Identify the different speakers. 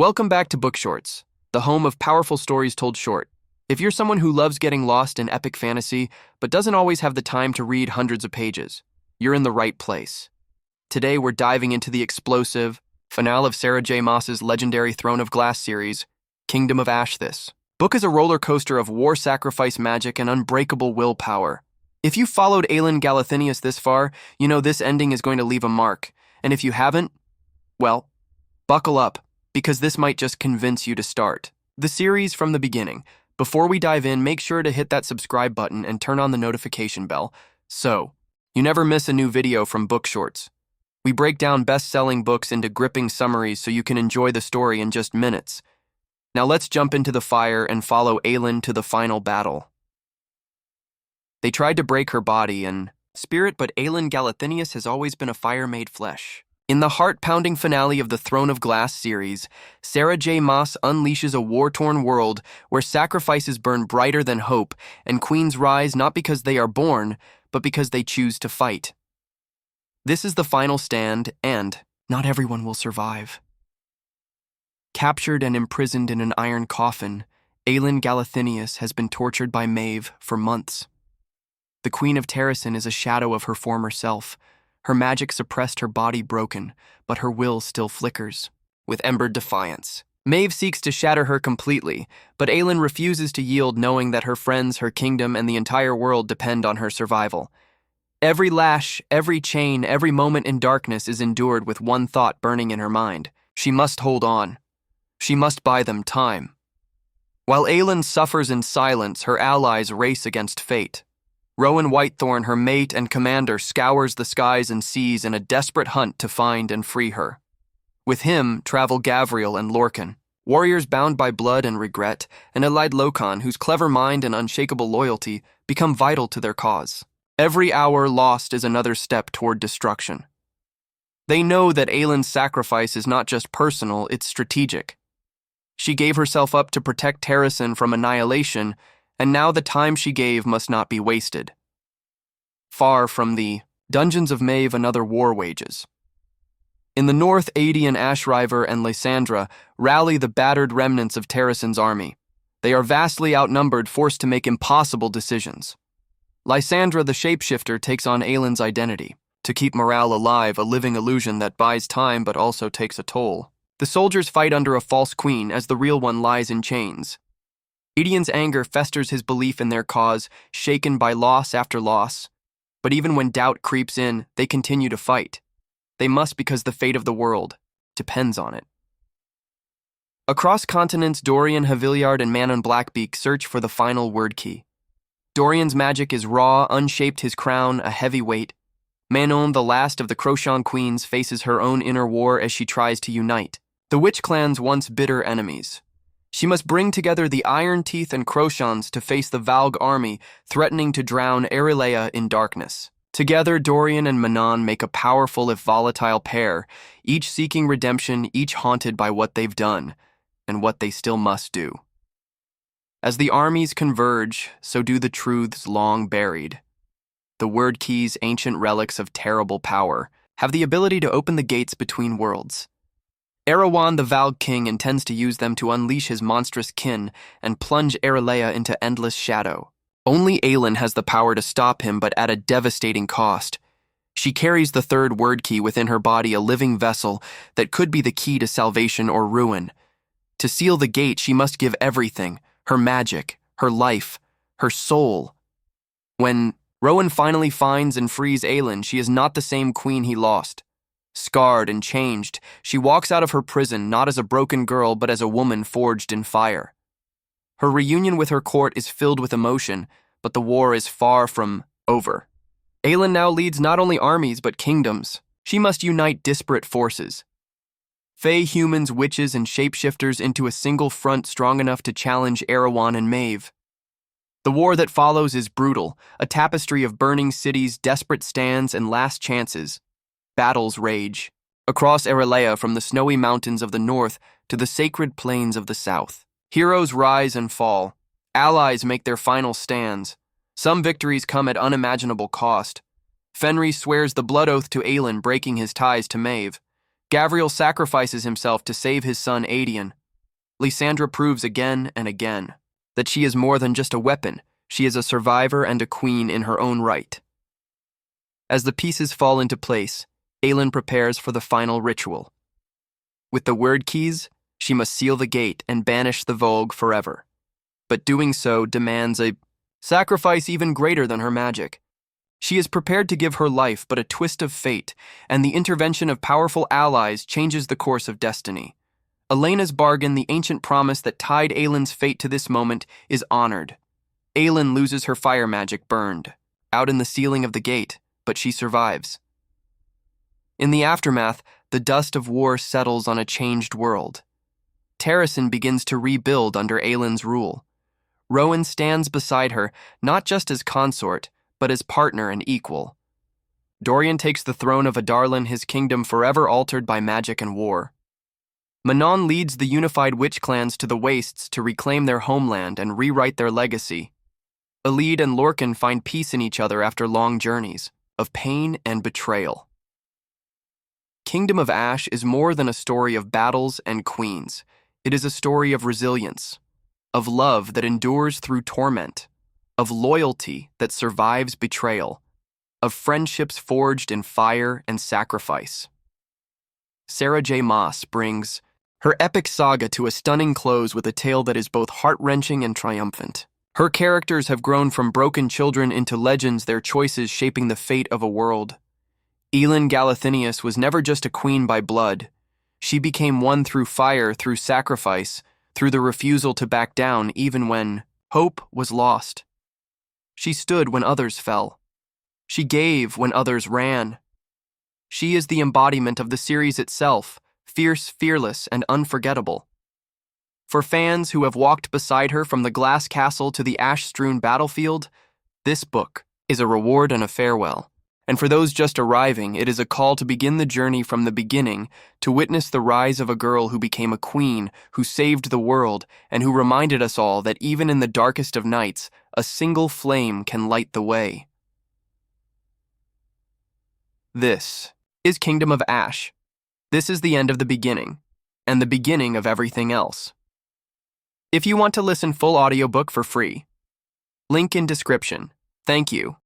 Speaker 1: Welcome back to BookShortz, the home of powerful stories told short. If you're someone who loves getting lost in epic fantasy, but doesn't always have the time to read hundreds of pages, you're in the right place. Today we're diving into the explosive finale of Sarah J. Maas's legendary Throne of Glass series, Kingdom of Ash. This book is a roller coaster of war, sacrifice, magic, and unbreakable willpower. If you followed Aelin Galathynius this far, you know this ending is going to leave a mark. And if you haven't, well, buckle up, because this might just convince you to start the series from the beginning. Before we dive in, make sure to hit that subscribe button and turn on the notification bell so you never miss a new video from BookShortz. We break down best-selling books into gripping summaries so you can enjoy the story in just minutes. Now let's jump into the fire and follow Aelin to the final battle. They tried to break her body and spirit, but Aelin Galathynius has always been a fire made flesh. In the heart-pounding finale of the Throne of Glass series, Sarah J. Maas unleashes a war-torn world where sacrifices burn brighter than hope and queens rise not because they are born, but because they choose to fight. This is the final stand, and not everyone will survive. Captured and imprisoned in an iron coffin, Aelin Galathynius has been tortured by Maeve for months. The Queen of Terrasen is a shadow of her former self. Her magic suppressed, her body broken, but her will still flickers with embered defiance. Maeve seeks to shatter her completely, but Aelin refuses to yield, knowing that her friends, her kingdom, and the entire world depend on her survival. Every lash, every chain, every moment in darkness is endured with one thought burning in her mind. She must hold on. She must buy them time. While Aelin suffers in silence, her allies race against fate. Rowan Whitethorn, her mate and commander, scours the skies and seas in a desperate hunt to find and free her. With him travel Gavriel and Lorcan, warriors bound by blood and regret, and allied Locan, whose clever mind and unshakable loyalty become vital to their cause. Every hour lost is another step toward destruction. They know that Aelin's sacrifice is not just personal, it's strategic. She gave herself up to protect Terrasen from annihilation, and now the time she gave must not be wasted. Far from the dungeons of Maeve, another war wages. In the north, Aedion, Ashriver, and Lysandra rally the battered remnants of Terrasen's army. They are vastly outnumbered, forced to make impossible decisions. Lysandra, the shapeshifter, takes on Aelin's identity. To keep morale alive, a living illusion that buys time but also takes a toll. The soldiers fight under a false queen as the real one lies in chains. Aedion's anger festers, his belief in their cause, shaken by loss after loss. But even when doubt creeps in, they continue to fight. They must, because the fate of the world depends on it. Across continents, Dorian, Haviliard, and Manon Blackbeak search for the final word key. Dorian's magic is raw, unshaped, his crown a heavy weight. Manon, the last of the Crochan queens, faces her own inner war as she tries to unite the Witch Clan's once bitter enemies. She must bring together the Iron Teeth and Crochans to face the Valg army, threatening to drown Aelin in darkness. Together, Dorian and Manon make a powerful if volatile pair, each seeking redemption, each haunted by what they've done, and what they still must do. As the armies converge, so do the truths long buried. The word keys, ancient relics of terrible power, have the ability to open the gates between worlds. Rowan, the Valg king, intends to use them to unleash his monstrous kin and plunge Aelin into endless shadow. Only Aelin has the power to stop him, but at a devastating cost. She carries the third word key within her body, a living vessel that could be the key to salvation or ruin. To seal the gate, she must give everything, her magic, her life, her soul. When Rowan finally finds and frees Aelin, she is not the same queen he lost. Scarred and changed, she walks out of her prison not as a broken girl but as a woman forged in fire. Her reunion with her court is filled with emotion, but the war is far from over. Aelin now leads not only armies but kingdoms. She must unite disparate forces. Fae, humans, witches, and shapeshifters into a single front strong enough to challenge Rowan and Maeve. The war that follows is brutal, a tapestry of burning cities, desperate stands, and last chances. Battles rage across Aelin, from the snowy mountains of the north to the sacred plains of the south. Heroes rise and fall. Allies make their final stands. Some victories come at unimaginable cost. Fenris swears the blood oath to Aelin, breaking his ties to Maeve. Gavriel sacrifices himself to save his son Aedion. Lysandra proves again and again that she is more than just a weapon. She is a survivor and a queen in her own right. As the pieces fall into place, Aelin prepares for the final ritual. With the word keys, she must seal the gate and banish the Vogue forever. But doing so demands a sacrifice even greater than her magic. She is prepared to give her life, but a twist of fate and the intervention of powerful allies changes the course of destiny. Elena's bargain, the ancient promise that tied Aelin's fate to this moment, is honored. Aelin loses her fire magic burned out in the sealing of the gate, but she survives. In the aftermath, the dust of war settles on a changed world. Terrasen begins to rebuild under Aelin's rule. Rowan stands beside her, not just as consort, but as partner and equal. Dorian takes the throne of Adarlan, his kingdom forever altered by magic and war. Manon leads the unified witch clans to the wastes to reclaim their homeland and rewrite their legacy. Elide and Lorcan find peace in each other after long journeys of pain and betrayal. Kingdom of Ash is more than a story of battles and queens. It is a story of resilience, of love that endures through torment, of loyalty that survives betrayal, of friendships forged in fire and sacrifice. Sarah J. Maas brings her epic saga to a stunning close with a tale that is both heart-wrenching and triumphant. Her characters have grown from broken children into legends, their choices shaping the fate of a world. Aelin Galathynius was never just a queen by blood. She became one through fire, through sacrifice, through the refusal to back down even when hope was lost. She stood when others fell. She gave when others ran. She is the embodiment of the series itself, fierce, fearless, and unforgettable. For fans who have walked beside her from the glass castle to the ash-strewn battlefield, this book is a reward and a farewell. And for those just arriving, it is a call to begin the journey from the beginning, to witness the rise of a girl who became a queen, who saved the world, and who reminded us all that even in the darkest of nights, a single flame can light the way. This is Kingdom of Ash. This is the end of the beginning, and the beginning of everything else. If you want to listen full audiobook for free, link in description. Thank you.